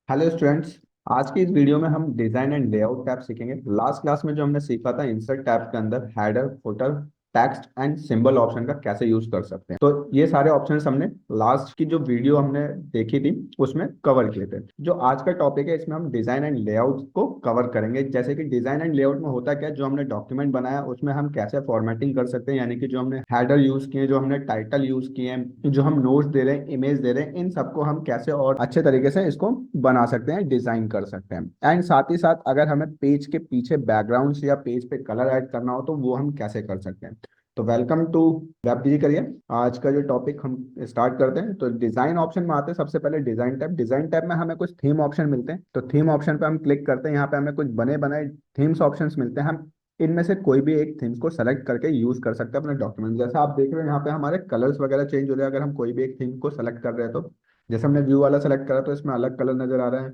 Hello students. आज की इस वीडियो में हम डिजाइन एंड लेआउट टैब सीखेंगे। लास्ट क्लास में जो हमने सीखा था इंसर्ट टैब के अंदर header footer text and symbol option का कैसे यूज कर सकते हैं, तो ये सारे ऑप्शंस हमने लास्ट की जो वीडियो हमने देखी थी उसमें कवर किए थे। जो आज का टॉपिक है इसमें हम डिजाइन एंड लेआउट को कवर करेंगे। जैसे कि डिजाइन एंड लेआउट में होता क्या है, जो हमने डॉक्यूमेंट बनाया उसमें हम कैसे फॉर्मेटिंग कर सकते हैं, यानी कि जो हमने हेडर यूज किए, जो हमने टाइटल यूज किए हैं, जो हम नोट्स दे रहे हैं, इमेज दे रहे हैं, इन सबको हम कैसे और अच्छे तरीके से इसको बना सकते हैं, डिजाइन कर सकते हैं। एंड साथ ही साथ अगर हमें पेज के पीछे बैकग्राउंड या पेज पे कलर ऐड करना हो तो वो हम कैसे कर सकते हैं। तो welcome to web digi career. आज का जो टॉपिक हम स्टार्ट करते हैं, तो डिजाइन ऑप्शन में आते हैं। सबसे पहले डिजाइन टैब में हमें कुछ थीम ऑप्शन मिलते हैं, तो थीम ऑप्शन पे हम क्लिक करते हैं। यहाँ पे हमें कुछ बने बनाए थीम्स ऑप्शंस मिलते हैं। हम इनमें से कोई भी एक थीम्स को सेलेक्ट करके यूज कर सकते हैं अपने डॉक्यूमेंट। जैसा आप देख रहे हैं यहाँ पे हमारे कलर्स वगैरह चेंज हो रहे हैं अगर हम कोई भी एक थीम को सेलेक्ट कर रहे हैं तो। जैसे हमने व्यू वाला सेलेक्ट करा तो इसमें अलग कलर नजर आ रहा है,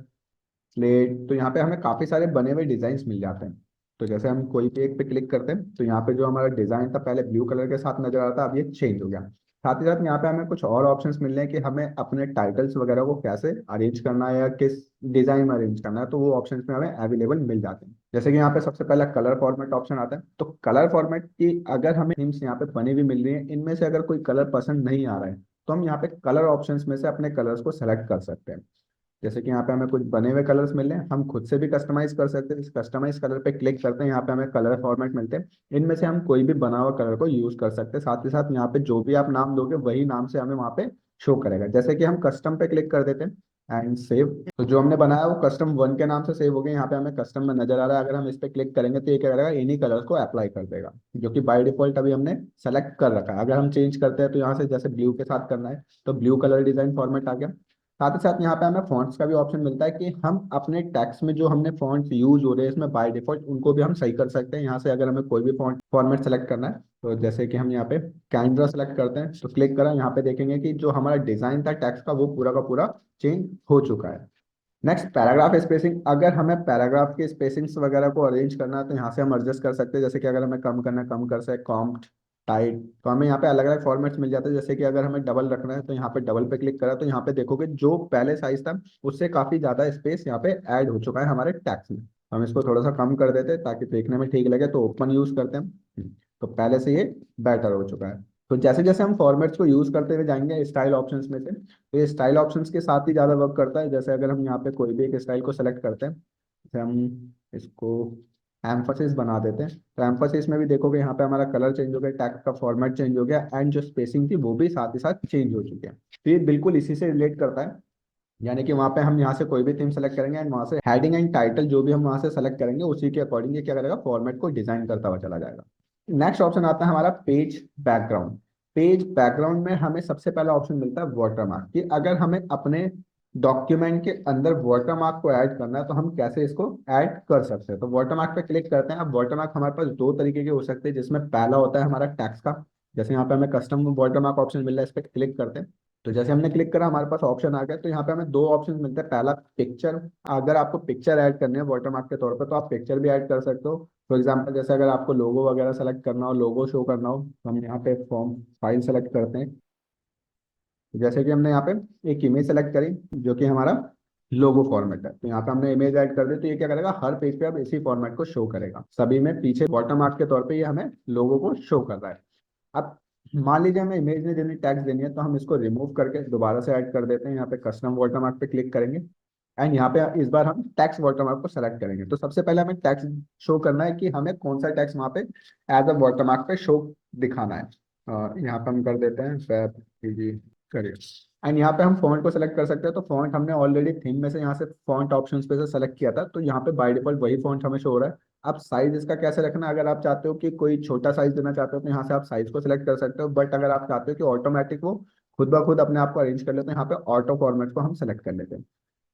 स्लेट। तो यहाँ पे हमें काफी सारे बने हुए डिजाइन मिल जाते हैं। तो जैसे हम कोई भी एक पे क्लिक करते हैं तो यहाँ पे जो हमारा डिजाइन था पहले ब्लू कलर के साथ नजर आ रहा था, अब ये चेंज हो गया। साथ ही साथ यहाँ पे हमें कुछ और ऑप्शंस मिल रहे हैं कि हमें अपने टाइटल्स वगैरह को कैसे अरेंज करना है या किस डिजाइन में अरेंज करना है, तो वो ऑप्शंस में हमें अवेलेबल मिल जाते हैं। जैसे कि यहाँ पे सबसे पहला कलर फॉर्मेट ऑप्शन आता है, तो कलर फॉर्मेट की अगर हमें थीम्स यहाँ पे बनी हुई मिल रही है, इनमें से अगर कोई कलर पसंद नहीं आ रहा है तो हम यहाँ पे कलर ऑप्शंस में से अपने कलर्स को सेलेक्ट कर सकते हैं। जैसे कि यहाँ पे हमें कुछ बने हुए कलर्स मिल रहे हैं, हम खुद से भी कस्टमाइज कर सकते हैं। इस कस्टमाइज कलर पे क्लिक करते हैं, यहाँ पे हमें कलर फॉर्मेट मिलते हैं। इनमें से हम कोई भी बना हुआ कलर को यूज कर सकते हैं। साथ ही साथ यहाँ पे जो भी आप नाम दोगे वही नाम से हमें वहाँ पे शो करेगा। जैसे कि हम कस्टम पे क्लिक कर देते हैं एंड सेव, तो जो हमने बनाया वो कस्टम 1 के नाम से सेव हो गया। यहाँ पे हमें कस्टम में नजर आ रहा है। अगर हम इस पे क्लिक करेंगे तो ये क्या करेगा, इन्हीं कलर्स को अप्लाई कर देगा, जो कि बाय डिफॉल्ट अभी हमने सेलेक्ट कर रखा है। अगर हम चेंज करते हैं तो यहाँ से जैसे ब्लू के साथ करना है तो ब्लू कलर डिजाइन फॉर्मेट आ गया। साथ ही साथ यहाँ पे हमें फॉन्ट्स का भी ऑप्शन मिलता है कि हम अपने टेक्स्ट में जो हमने फॉन्ट्स यूज हो रहे हैं इसमें बाय डिफॉल्ट उनको भी हम सही कर सकते हैं। यहाँ से अगर हमें कोई भी फॉन्ट फॉर्मेट सेलेक्ट करना है तो जैसे कि हम यहाँ पे कैनवा सेलेक्ट करते हैं तो क्लिक करा, यहाँ पे देखेंगे कि जो हमारा डिजाइन था टेक्स्ट का वो पूरा का पूरा चेंज हो चुका है। नेक्स्ट पैराग्राफ स्पेसिंग, अगर हमें पैराग्राफ के स्पेसिंग्स वगैरह को अरेंज करना है तो यहाँ से हम एडजस्ट कर सकते हैं। जैसे कि अगर हमें कम करना है कम कर सकते हैं, कॉम्प्ट टाइट, तो हमें यहाँ पे अलग अलग फॉर्मेट्स मिल जाते हैं। जैसे कि अगर हमें डबल रखना है तो यहाँ पे डबल पे क्लिक करा तो यहाँ पे देखोगे जो पहले साइज था उससे काफी ज्यादा स्पेस यहाँ पे ऐड हो चुका है हमारे टैक्स में। हम इसको थोड़ा सा कम कर देते हैं ताकि देखने में ठीक लगे, तो ओपन यूज करते हैं तो पहले से ये बेटर हो चुका है। तो जैसे जैसे हम फॉर्मेट्स को यूज करते हुए जाएंगे स्टाइल ऑप्शंस में से, तो ये स्टाइल ऑप्शंस के साथ ही ज़्यादा वर्क करता है। जैसे अगर हम यहाँ पे कोई भी एक स्टाइल को सेलेक्ट करते हैं, जैसे हम इसको एम्फोसिस बना देते हैं, तो एम्फोसिस में भी देखोगे यहाँ पे हमारा कलर चेंज हो गया, टैग का फॉर्मेट चेंज हो गया एंड जो स्पेसिंग थी वो भी साथ ही साथ चेंज हो चुकी है। तो ये बिल्कुल इसी से रिलेट करता है। यानी कि वहाँ पे हम यहाँ से कोई भी थीम सेलेक्ट करेंगे एंड वहाँ से हेडिंग एंड टाइटल जो भी हम वहाँ से सेलेक्ट करेंगे उसी के अकॉर्डिंग ये क्या करेगा, फॉर्मेट को डिजाइन करता हुआ चला जाएगा। नेक्स्ट ऑप्शन आता है हमारा पेज बैकग्राउंड। पेज बैकग्राउंड में हमें सबसे पहला ऑप्शन मिलता है वाटरमार्क, कि अगर हमें अपने डॉक्यूमेंट के अंदर वाटरमार्क को ऐड करना है तो हम कैसे इसको ऐड कर सकते हैं। तो वाटरमार्क पे क्लिक करते हैं। अब वाटरमार्क हमारे पास दो तरीके के हो सकते हैं, जिसमें पहला होता है हमारा टैक्स का। जैसे यहाँ पे हमें कस्टम वाटरमार्क ऑप्शन मिल रहा है, इस पर क्लिक करते हैं तो जैसे हमने क्लिक करा हमारे पास ऑप्शन आ गया। तो यहाँ पे हमें दो ऑप्शन मिलते हैं, पहला पिक्चर। अगर आपको पिक्चर ऐड करनी है वाटरमार्क के तौर पे तो आप पिक्चर भी ऐड कर सकते हो। फॉर एग्जाम्पल जैसे अगर आपको लोगो वगैरह सेलेक्ट करना हो, लोगो शो करना हो, तो हम यहाँ पे फॉर्म फाइल सेलेक्ट करते हैं। जैसे कि हमने यहाँ पे एक इमेज सेलेक्ट करी जो कि हमारा लोगो फॉर्मेट है, तो यहाँ पे हमने इमेज ऐड कर दी तो ये क्या करेगा, हर पेज पे अब इसी फॉर्मेट को शो करेगा। सभी में पीछे वाटरमार्क के तौर पे ये हमें लोगो को शो कर रहा है। अब मान लीजिए हमें इमेज में देनी टैक्स देनी है तो हम इसको रिमूव करके दोबारा से ऐड कर देते हैं। यहाँ पे कस्टम वाटरमार्क पे क्लिक करेंगे एंड यहाँ पे इस बार हम टैक्स वाटरमार्क को सेलेक्ट करेंगे। तो सबसे पहले हमें टैक्स शो करना है कि हमें कौन सा टैक्स वहाँ पे एज अ वाटरमार्क पे शो दिखाना है। यहाँ पे हम कर देते हैं वेब करियर एंड यहाँ पे हम फॉन्ट को सेलेक्ट कर सकते हैं। तो फॉन्ट हमने ऑलरेडी थीम में से यहाँ से फॉन्ट ऑप्शंस पे से सेलेक्ट किया था, तो यहाँ पे बाय डिफॉल्ट वही फॉन्ट हमें शो हो रहा है। अब साइज इसका कैसे रखना है, अगर आप चाहते हो कि कोई छोटा साइज देना चाहते हो तो यहाँ से आप साइज को सिलेक्ट कर सकते हो, बट अगर आप चाहते हो कि ऑटोमेटिक वो खुद ब खुद अपने आप को अरेंज कर लेते हैं, यहाँ पे ऑटो फॉर्मेट को हम सेलेक्ट कर लेते हैं।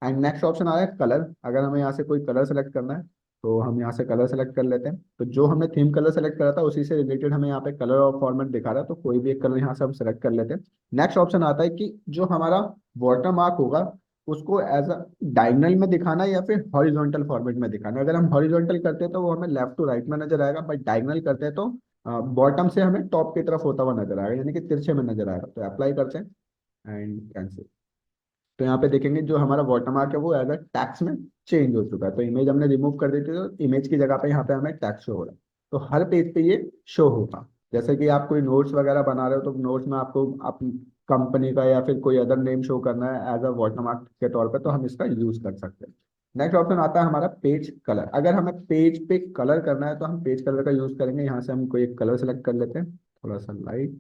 एंड नेक्स्ट ऑप्शन आ रहा है कलर। अगर हमें यहाँ से कोई कलर सेलेक्ट करना है तो हम यहाँ से कलर सेलेक्ट कर लेते हैं। तो जो हमने थीम कलर सेलेक्ट करा था उसी से रिलेटेड हमें यहाँ पे कलर और फॉर्मेट दिखा रहा है, तो कोई भी एक कलर यहाँ से हम सेलेक्ट कर लेते हैं। नेक्स्ट ऑप्शन आता है कि जो हमारा वाटर मार्क होगा उसको एज अ डायगनल में दिखाना है या फिर हॉरिजॉन्टल फॉर्मेट में दिखाना है। अगर हम हॉरिजॉन्टल करते हैं तो वो हमें लेफ्ट टू राइट में नजर आएगा, बट डायगनल करते हैं तो बॉटम से हमें टॉप की तरफ होता हुआ नजर आएगा, यानी कि तिरछे में नजर आएगा। तो अप्लाई करते हैं एंड कैंसिल। तो यहाँ पे देखेंगे जो हमारा वाटरमार्क है वो अगर टैक्स में चेंज हो चुका है, तो इमेज हमने रिमूव कर दी थी, तो इमेज की जगह पे यहाँ पे हमें टैक्स शो हो रहा है। तो हर पेज पे ये शो होगा। जैसे कि आप कोई नोट्स वगैरह बना रहे हो तो नोट्स में आपको आप कंपनी का या फिर कोई अदर नेम शो करना है एज अ वाटरमार्क के तौर पे, तो हम इसका यूज कर सकते हैं। नेक्स्ट ऑप्शन आता है हमारा पेज कलर। अगर हमें पेज पे कलर करना है तो हम पेज कलर का यूज करेंगे। यहाँ से हम कोई एक कलर सेलेक्ट कर लेते हैं, थोड़ा सा लाइट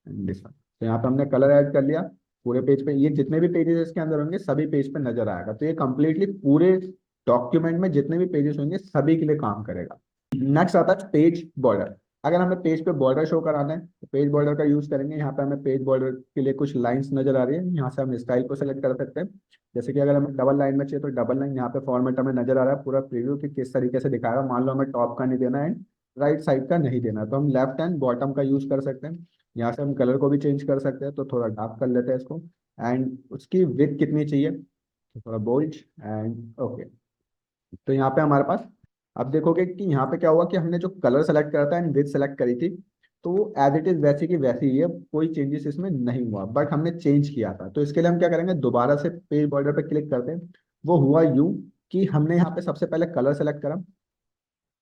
एंड दिस वन। तो यहाँ पे हमने कलर ऐड कर लिया। पूरे पेज पे ये जितने भी पेजेस इसके अंदर होंगे सभी पेज पे नजर आएगा। तो ये कंप्लीटली पूरे डॉक्यूमेंट में जितने भी पेजेस होंगे सभी के लिए काम करेगा। नेक्स्ट आता है पेज बॉर्डर। अगर हमें पेज पे बॉर्डर शो कराना है तो पेज बॉर्डर का यूज करेंगे। यहाँ पे हमें पेज बॉर्डर के लिए कुछ लाइंस नजर आ रही है, यहाँ से हम स्टाइल को सेलेक्ट कर सकते हैं। जैसे कि अगर हमें डबल लाइन में चाहिए तो डबल लाइन, यहाँ पे फॉर्मेट हमें नजर आ रहा है पूरा प्रीव्यू कि किस तरीके से दिखाएगा। मान लो हमें टॉप का नहीं देना है, राइट साइड का नहीं देना, तो हम लेफ्ट एंड बॉटम का यूज कर सकते हैं। यहाँ से हम कलर को भी चेंज कर सकते हैं, तो थोड़ा डार्क कर लेते हैं इसको। एंड उसकी विड्थ कितनी चाहिए, तो थोड़ा बोल्ड एंड ओके। तो यहाँ पे हमारे पास अब देखोगे कि यहाँ पे क्या हुआ कि हमने जो कलर सेलेक्ट करा था एंड विड्थ सेलेक्ट करी थी, तो वो एज इट इज वैसी की वैसी ही है, कोई चेंजेस इसमें नहीं हुआ, बट हमने चेंज किया था। तो इसके लिए हम क्या करेंगे, दोबारा से पेज बॉर्डर पे क्लिक करते हैं। वो हुआ यूं कि हमने यहाँ पे सबसे पहले कलर सेलेक्ट करा।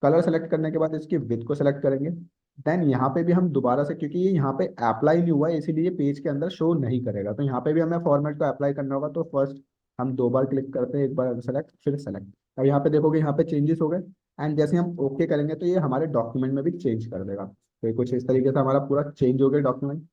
कलर सेलेक्ट करने के बाद इसकी विड्थ को सेलेक्ट करेंगे। देन यहाँ पे भी हम दोबारा से, क्योंकि ये यहाँ पे अप्लाई नहीं हुआ है इसीलिए पेज के अंदर शो नहीं करेगा, तो यहाँ पे भी हमें फॉर्मेट को अप्लाई करना होगा। तो फर्स्ट हम दो बार क्लिक करते हैं, एक बार सेलेक्ट फिर सेलेक्ट। अब यहाँ पे देखोगे यहाँ पे चेंजेस हो गए। एंड जैसे हम ओके करेंगे तो ये हमारे डॉक्यूमेंट में भी चेंज कर देगा। तो ये कुछ इस तरीके से हमारा पूरा चेंज हो गया डॉक्यूमेंट।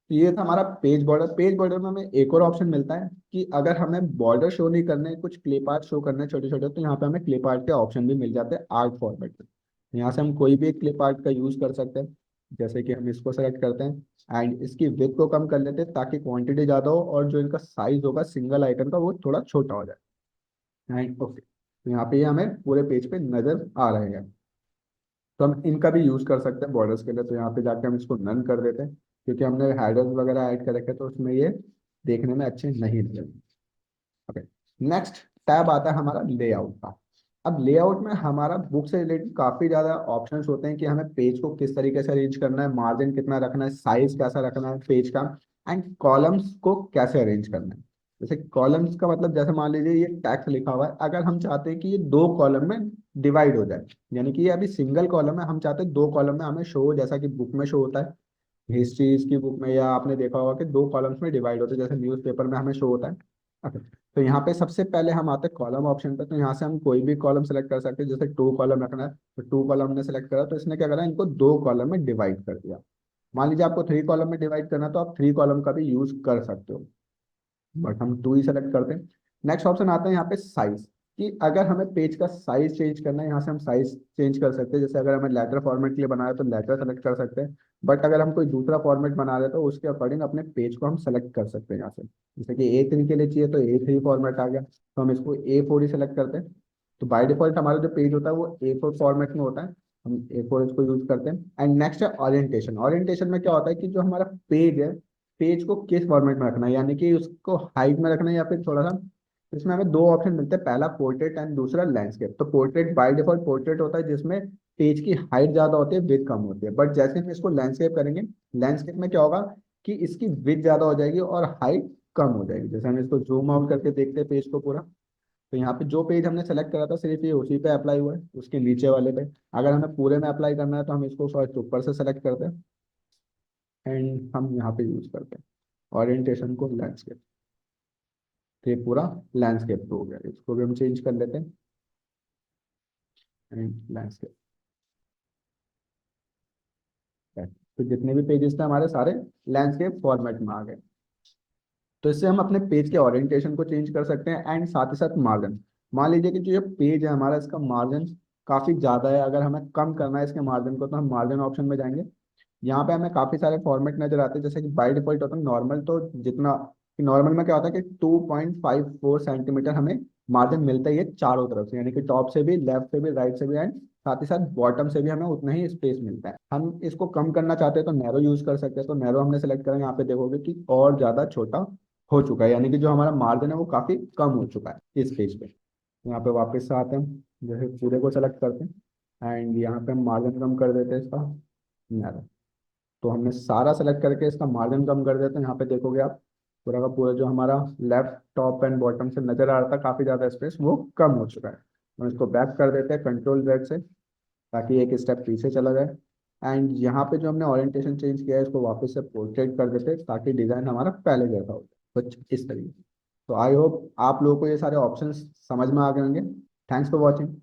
ये था हमारा पेज बॉर्डर। पेज बॉर्डर में हमें एक और ऑप्शन मिलता है कि अगर हमें बॉर्डर शो नहीं करने, कुछ क्लिप आर्ट शो करने छोटे छोटे, तो यहाँ पे हमें क्लिप आर्ट के ऑप्शन भी मिल जाते हैं आर्ट फॉर्मेट में। यहाँ से हम कोई भी एक क्लिप आर्ट का यूज कर सकते हैं। जैसे कि हम इसको सेलेक्ट करते हैं एंड इसकी विड्थ को कम कर लेते हैं ताकि क्वांटिटी ज़्यादा हो और जो इनका साइज होगा सिंगल आइकन का वो थोड़ा छोटा हो जाए। एंड ओके, तो यहाँ पे ये हमें पूरे पेज पे नजर आ रहे हैं। तो हम इनका भी यूज कर सकते हैं बॉर्डर्स के लिए। तो यहाँ पे जाके हम इसको नन कर देते हैं, क्योंकि हमने हेडर्स वगैरह ऐड कर रखे हैं, तो उसमें ये देखने में अच्छे नहीं लगेंगे। ओके, नेक्स्ट टैब आता है हमारा लेआउट का। अब लेआउट में हमारा बुक से रिलेटेड काफी ज्यादा ऑप्शंस होते हैं कि हमें पेज को किस तरीके से अरेंज करना है, मार्जिन कितना रखना है, साइज कैसा रखना है पेज का, एंड कॉलम्स को कैसे अरेंज करना है। जैसे कॉलम्स का मतलब, जैसे मान लीजिए ये टैक्स लिखा हुआ है, अगर हम चाहते हैं कि ये दो कॉलम में डिवाइड हो जाए, यानी कि ये अभी सिंगल कॉलम है, हम चाहते हैं दो कॉलम में हमें शो हो, जैसा कि बुक में शो होता है हिस्ट्रीज की बुक में, या आपने देखा होगा कि दो कॉलम्स में डिवाइड होते हैं जैसे न्यूज़पेपर में हमें शो होता है। Okay, तो यहाँ पे सबसे पहले हम आते हैं कॉलम ऑप्शन पे। तो यहाँ से हम कोई भी कॉलम सेलेक्ट कर सकते हैं। जैसे टू कॉलम रखना है तो टू कॉलम ने सेलेक्ट करा, तो इसने क्या करा, इनको दो कॉलम में डिवाइड कर दिया। मान लीजिए आपको थ्री कॉलम में डिवाइड करना है, तो आप थ्री कॉलम का भी यूज कर सकते हो, बट हम टू ही सेलेक्ट करते हैं। नेक्स्ट ऑप्शन आता है यहाँ पे साइज, कि अगर हमें पेज का साइज चेंज करना है, यहाँ से हम साइज चेंज कर सकते हैं। जैसे अगर हमें लेटर फॉर्मेट के लिए बनाया है तो लेटर सेलेक्ट कर सकते हैं, बट अगर हम कोई दूसरा फॉर्मेट बना रहे हैं तो उसके अकॉर्डिंग अपने पेज को हम सेलेक्ट कर सकते हैं यहाँ से। जैसे कि A3 के लिए चाहिए तो A3 फॉर्मेट आ गया, तो हम इसको A4 ही सेलेक्ट करते हैं। तो बाय डिफॉल्ट हमारा जो पेज होता है वो A4 फॉर्मेट में होता है, हम A4 इसको यूज करते हैं। एंड नेक्स्ट है ओरिएंटेशन। ओरिएंटेशन में क्या होता है कि जो हमारा पेज है, पेज को किस फॉर्मेट में रखना है, यानी कि उसको हाइट में रखना है या फिर थोड़ा सा। इसमें हमें दो ऑप्शन मिलते हैं, पहला पोर्ट्रेट एंड दूसरा लैंडस्केप। तो पोर्ट्रेट बाय डिफॉल्ट पोर्ट्रेट होता है जिसमें पेज की हाइट ज्यादा होती है, विड्थ कम होती है। बट जैसे हम इसको लैंडस्केप करेंगे, लैंडस्केप में क्या होगा कि इसकी विड्थ ज्यादा हो जाएगी और हाइट कम हो जाएगी। जैसे हम इसको जूम आउट करके देखते हैं पेज को पूरा, तो यहाँ पे जो पेज हमने सेलेक्ट करा था सिर्फ ये उसी पे अप्लाई हुआ है, उसके नीचे वाले पे। अगर हमें पूरे में अप्लाई करना है तो हम इसको फर्स्ट ऊपर से सेलेक्ट करते हैं एंड हम यहाँ पे यूज करते हैं ओरिएंटेशन को लैंडस्केप। तो ये पूरा लैंडस्केप हो गया, इसको भी हम चेंज कर लेते हैं एंड लैंडस्केप। तो जितने भी पेजेस थे हमारे सारे लैंडस्केप फॉर्मेट में आ गए। तो इससे हम अपने पेज के ओरिएंटेशन को चेंज कर सकते हैं एंड साथ ही साथ मार्जिन। मान लीजिए कि जो ये पेज है हमारा, इसका मार्जिन काफी ज्यादा है, अगर हमें कम करना है इसके मार्जिन को तो हम मार्जिन ऑप्शन में जाएंगे। यहाँ पे हमें काफी सारे फॉर्मेट नजर आते हैं, जैसे कि बाय डिफॉल्ट होता है नॉर्मल। तो जितना नॉर्मल में क्या होता है कि 2.54 सेंटीमीटर हमें मार्जिन मिलता ही है चारों तरफ से, यानी कि टॉप से भी, लेफ्ट से भी, राइट से भी, एंड साथ ही साथ बॉटम से भी हमें उतना ही स्पेस मिलता है। हम इसको कम करना चाहते हैं तो नैरो यूज कर सकते हैं। तो नैरो हमने सेलेक्ट करेंगे, यहाँ पे देखोगे कि और ज्यादा छोटा हो चुका है, यानी कि जो हमारा मार्जिन है वो काफी कम हो चुका है इस पेज पे। यहाँ पे वापस से आते हैं, जैसे पूरे को सेलेक्ट करते हैं एंड यहाँ पे हम मार्जिन कम कर देते हैं इसका नैरो। तो हमने सारा सेलेक्ट करके इसका मार्जिन कम कर देते हैं, यहाँ पे देखोगे आप पूरा का पूरा जो हमारा लेफ्ट टॉप एंड बॉटम से नजर आ रहा था काफी ज्यादा स्पेस, वो कम हो चुका है। हम इसको बैक कर देते हैं कंट्रोल Z से, ताकि एक स्टेप पीछे चला जाए। एंड यहाँ पे जो हमने ओरिएंटेशन चेंज किया है, इसको वापस से पोर्ट्रेट कर देते हैं, ताकि डिजाइन हमारा पहले जैसा हो जाए कुछ इस तरीके से। तो आई होप आप लोगों को ये सारे ऑप्शंस समझ में आ गए होंगे। Thanks for watching.